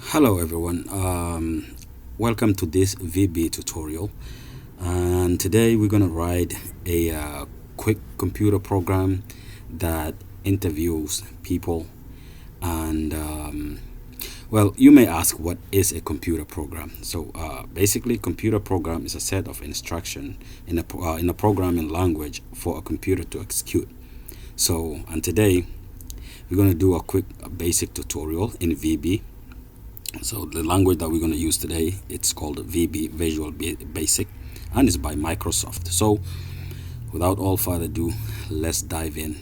Hello everyone, welcome to this VB tutorial, and today we're going to write a quick computer program that interviews people. And well, you may ask, what is a computer program? So basically, computer program is a set of instruction in a programming language for a computer to execute. So, and today we're going to do a quick basic tutorial in VB. So the language that we're going to use today, it's called VB, Visual Basic, and it's by Microsoft. So without all further ado, let's dive in.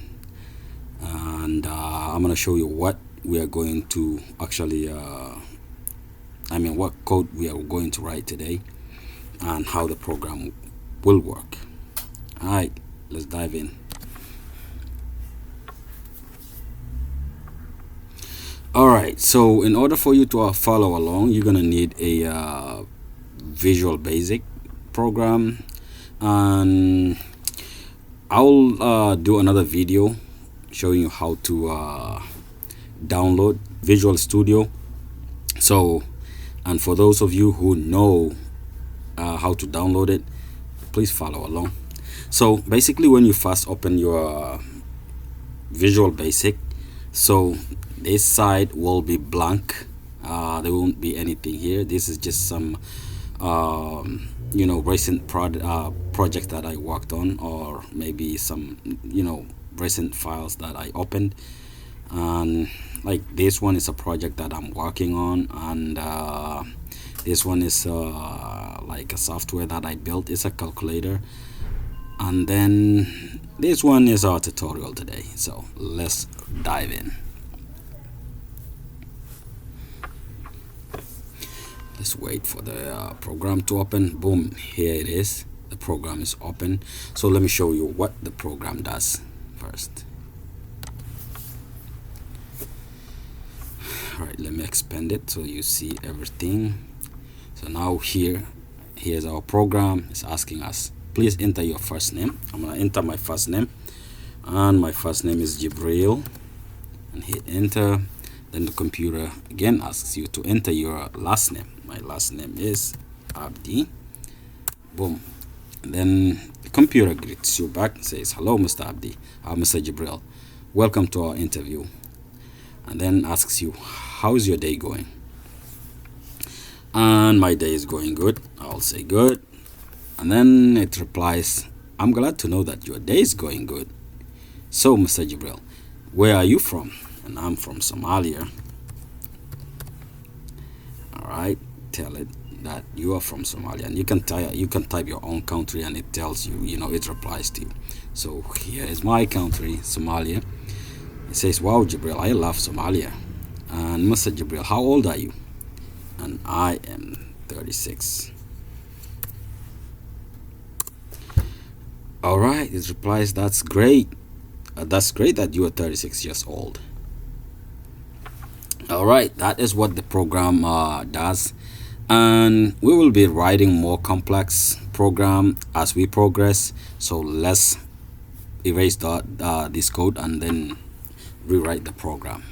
And I'm going to show you what we are going to actually, what code we are going to write today and how the program will work. All right, let's dive in. Alright, so in order for you to follow along, you're gonna need a Visual Basic program, and I'll do another video showing you how to download Visual Studio. So, and for those of you who know how to download it, please follow along. So basically, when you first open your Visual Basic, so this side will be blank. There won't be anything here. This is just some recent project that I worked on, or maybe some recent files that I opened. And like this one is a project that I'm working on, and this one is like a software that I built. It's a calculator. And then this one is our tutorial today, so let's dive in. Let's wait for the program to open. Boom, here it is. The program is open. So let me show you what the program does first. All right, let me expand it so you see everything. So now here's our program. It's asking us, please enter your first name. I'm gonna enter my first name, and my first name is Jibril, and hit enter. Then the computer again asks you to enter your last name. My last name is Abdi. Boom. And then the computer greets you back and says, hello, Mr. Abdi. Mr. Jibril. Welcome to our interview. And then asks you, how's your day going? And my day is going good. I'll say good. And then it replies, I'm glad to know that your day is going good. So, Mr. Jibril, where are you from? And I'm from Somalia. Alright, tell it that you are from Somalia, and you can type your own country, and it tells you, it replies to you. So here is my country, Somalia. It says, wow, Jibril, I love Somalia. And Mr. Jibril, how old are you? And I am 36. Alright, it replies, that's great. That's great that you are 36 years old. Alright, that is what the program does, and we will be writing more complex program as we progress. So let's erase this code and then rewrite the program.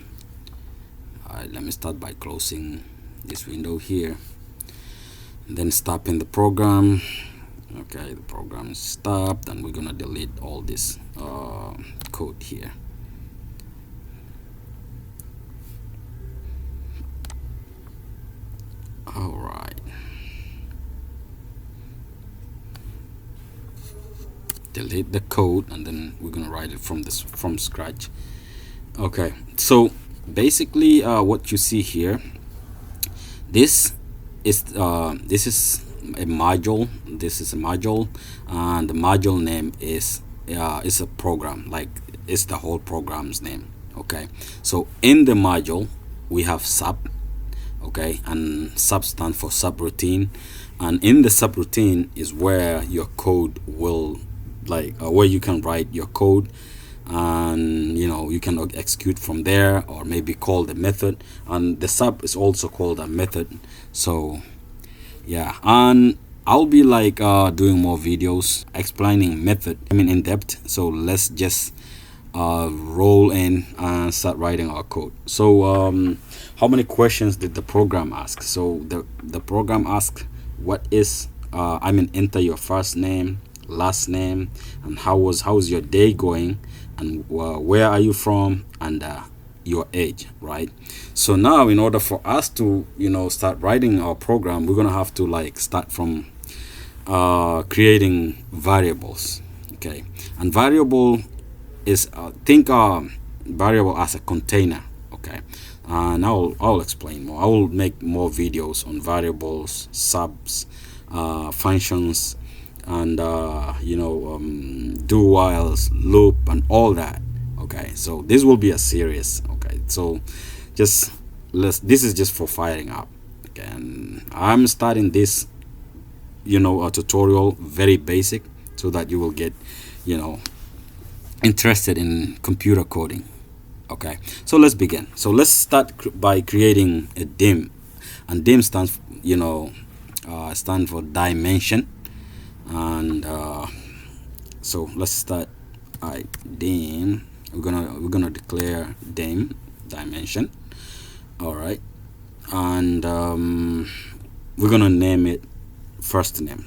Alright, let me start by closing this window here, and then stopping the program. Okay, the program is stopped, and we're gonna delete all this code here. Alright, delete the code, and then we're gonna write it from scratch. Okay, so basically what you see here, this is a module. This is a module, and the module name is a program, like it's the whole program's name. Okay, so in the module we have sub. Okay, and sub stand for subroutine, and in the subroutine is where your code will, where you can write your code, and you can execute from there, or maybe call the method. And the sub is also called a method. So yeah, and I'll be doing more videos explaining method in depth. So let's just roll in and start writing our code. So how many questions did the program ask? So the program asked, what is enter your first name, last name, and how's your day going, and where are you from, and your age, right? So now, in order for us to start writing our program, we're gonna have to like start from creating variables. Okay, and variable is think variable as a container. Okay, and I'll explain more. I will make more videos on variables, subs, functions, and do whiles, loop, and all that. Okay, so this will be a series. Okay, so just this is just for firing up. Okay, and I'm starting this a tutorial very basic, so that you will get interested in computer coding. Okay, so let's begin. So let's start by creating a dim, and dim stands stand for dimension. And so let's start dim. We're gonna declare dim dimension. All right, and we're gonna name it first name.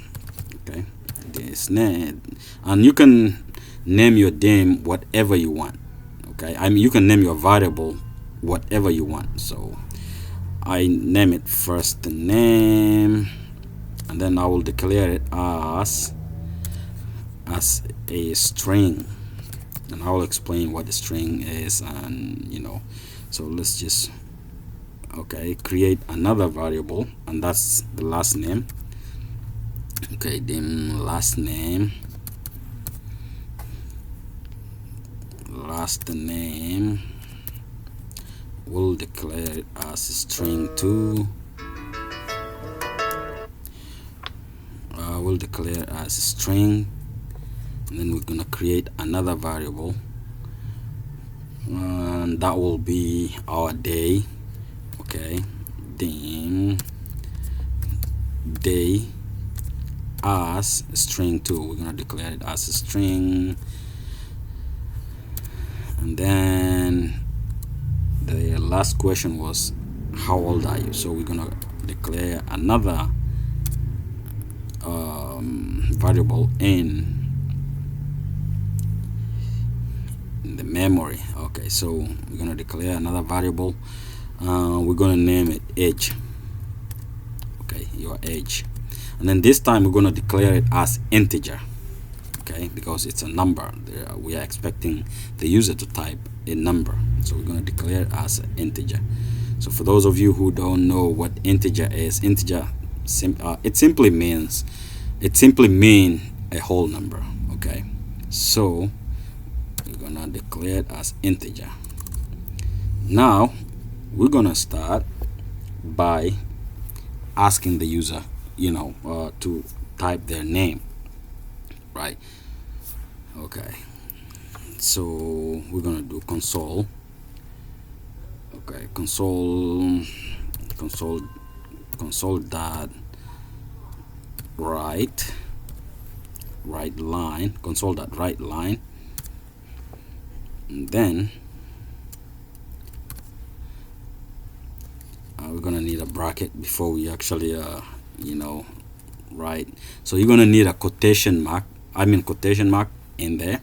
Okay, this name, and you can name your dim whatever you want. Okay, I mean, you can name your variable whatever you want. So I name it first name, and then I will declare it as a string, and I will explain what the string is. And so let's just create another variable, and that's the last name. Okay, dim last name, we'll declare it as a string 2. We'll declare it as a string, and then we're gonna create another variable, and that will be our day. Okay, dim day as string 2. We're gonna declare it as a string, and then the last question was how old are you. So we're gonna declare another variable in the memory. Okay, so we're gonna declare another variable. We're gonna name it age. Okay, your age, and then this time we're gonna declare it as integer. Okay, because it's a number. We are expecting the user to type a number, so we're going to declare it as an integer. So for those of you who don't know what integer is, integer it simply means a whole number. Okay, so we're going to declare it as integer. Now we're going to start by asking the user to type their name, right? Okay, so we're gonna do console. Okay, console dot write line, console dot write line, and then we're gonna need a bracket before we actually write. So you're gonna need a quotation mark in there.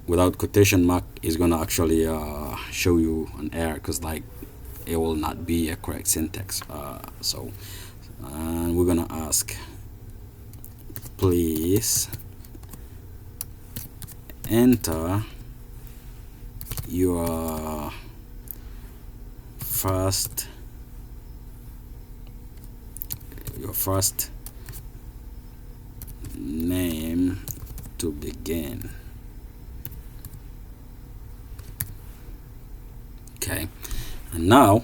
Without quotation mark, is gonna actually show you an error, because like it will not be a correct syntax. And we're gonna ask, please enter your first name to begin. Okay, and now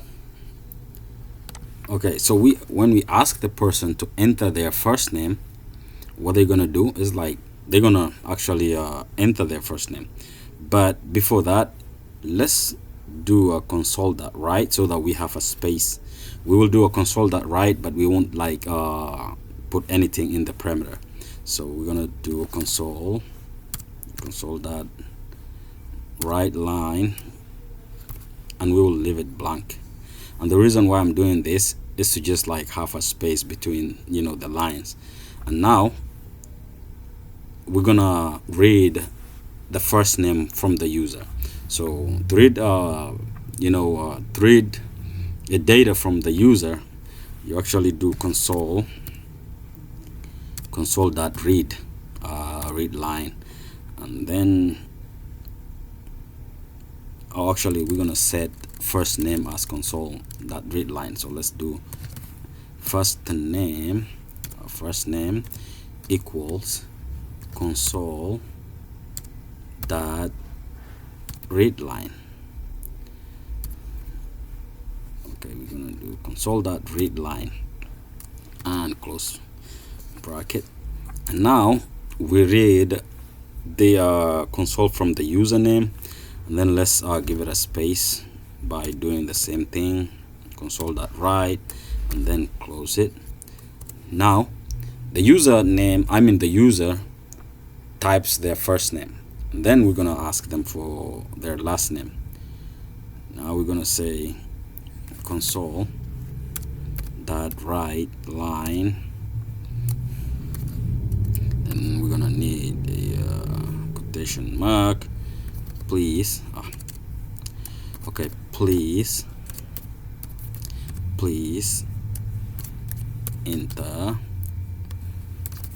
so when we ask the person to enter their first name, what they're gonna do is like they're gonna actually enter their first name. But before that, let's do a console.write so that we have a space. We will do a console.write, but we won't like put anything in the parameter. So we're gonna do a console dot write line, and we will leave it blank. And the reason why I'm doing this is to just like have a space between the lines. And now we're gonna read the first name from the user. So to read to read the data from the user, you actually do console.read read line, and then actually we're gonna set first name as console.read line. So let's do first name equals console.read line. Okay, we're gonna do console.read line and close bracket. And now we read the console from the username, and then let's give it a space by doing the same thing, console.write, and then close it. Now the user types their first name, and then we're gonna ask them for their last name. Now we're gonna say console.write line, and we're gonna need a quotation mark, please. Okay, please enter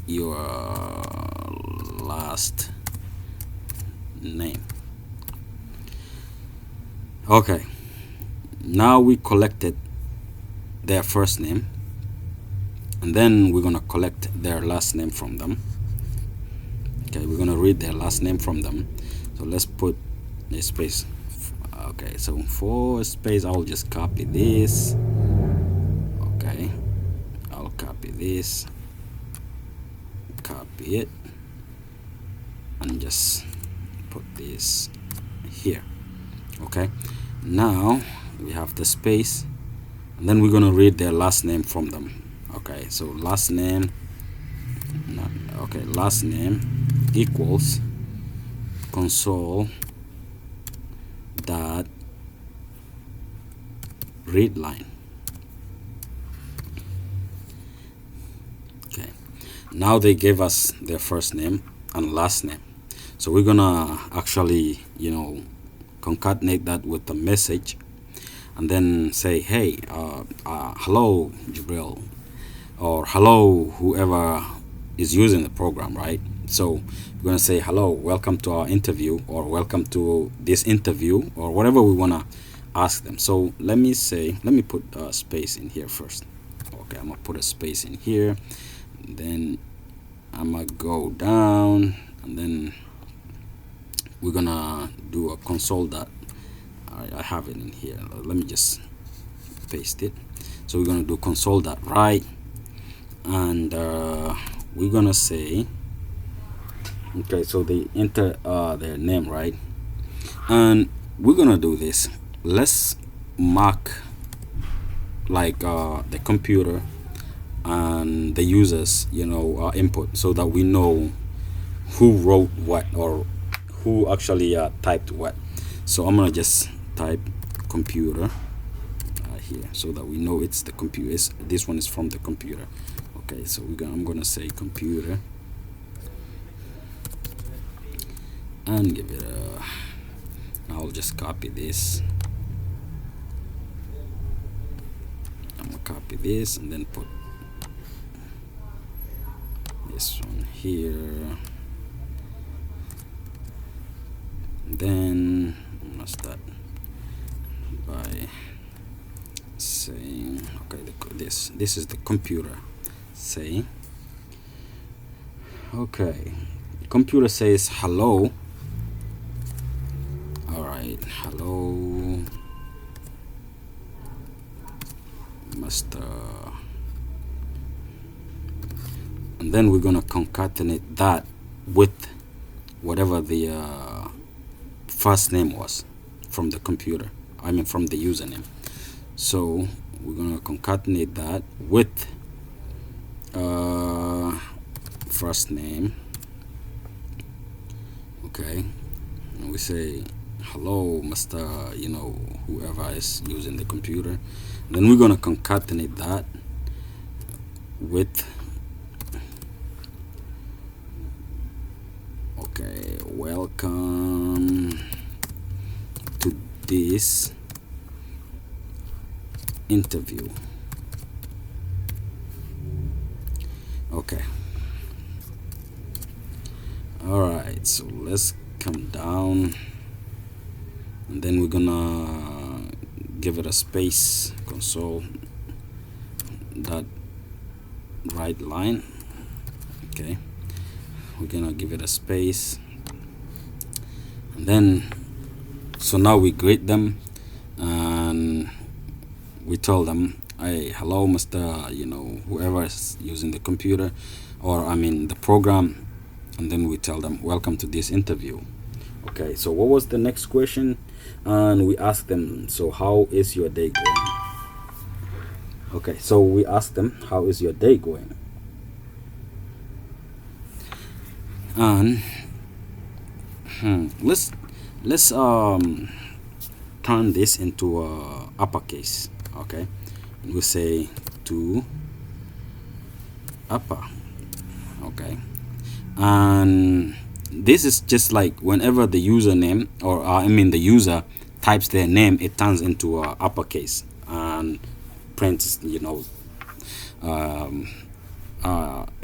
your last name. Okay, now we collected their first name, and then we're gonna collect their last name from them. Okay, we're gonna read their last name from them. So let's put a space. Okay, so for space I'll just copy this. Okay, I'll copy this, copy it, and just put this here. Okay, now we have the space, and then we're gonna read their last name from them. Okay, so last name equals console dot read line. Okay, now they gave us their first name and last name, so we're gonna actually concatenate that with the message, and then say, hey, hello Jibril, or hello whoever is using the program, right? So we're gonna say hello, welcome to our interview, or welcome to this interview, or whatever we wanna ask them. So let me put a space in here first. Okay, I'm gonna put a space in here, and then I'm gonna go down, and then we're gonna do a console dot. I have it in here. Let me just paste it. So we're gonna do console dot write, and we're gonna say, okay, so they enter their name, right? And we're gonna do this. Let's mark like the computer and the users input, so that we know who wrote what, or who actually typed what. So I'm gonna just type computer here, so that we know it's the computer. This one is from the computer. Okay, so I'm gonna say computer, and give it a, I'll just copy this. I'm gonna copy this and then put this one here. Then I'm gonna start by saying, okay, this is the computer. Say, okay, computer says hello. All right, hello Mr. And then we're gonna concatenate that with whatever the first name was from the computer, from the username. So we're gonna concatenate that with first name. Okay, and we say hello, Mr. Whoever is using the computer. Then we're gonna concatenate that with, okay, welcome to this interview. Okay. All right. So let's come down, and then we're gonna give it a space. Console dot right line. Okay. We're gonna give it a space, and then so now we greet them, and we tell them, hey, hello, Mr. Whoever is using the computer, or I mean the program, and then we tell them, welcome to this interview. Okay, so what was the next question? And we ask them, so how is your day going? Okay, so we ask them, how is your day going? And let's turn this into uppercase. Okay, we say to upper. Okay, and this is just like whenever the username, or I mean the user types their name, it turns into uppercase and prints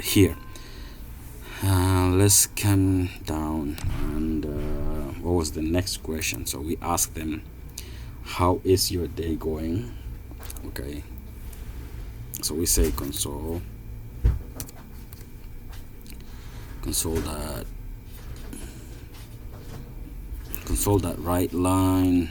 here. Let's come down, and what was the next question? So we ask them, how is your day going? Okay, so we say console that right line.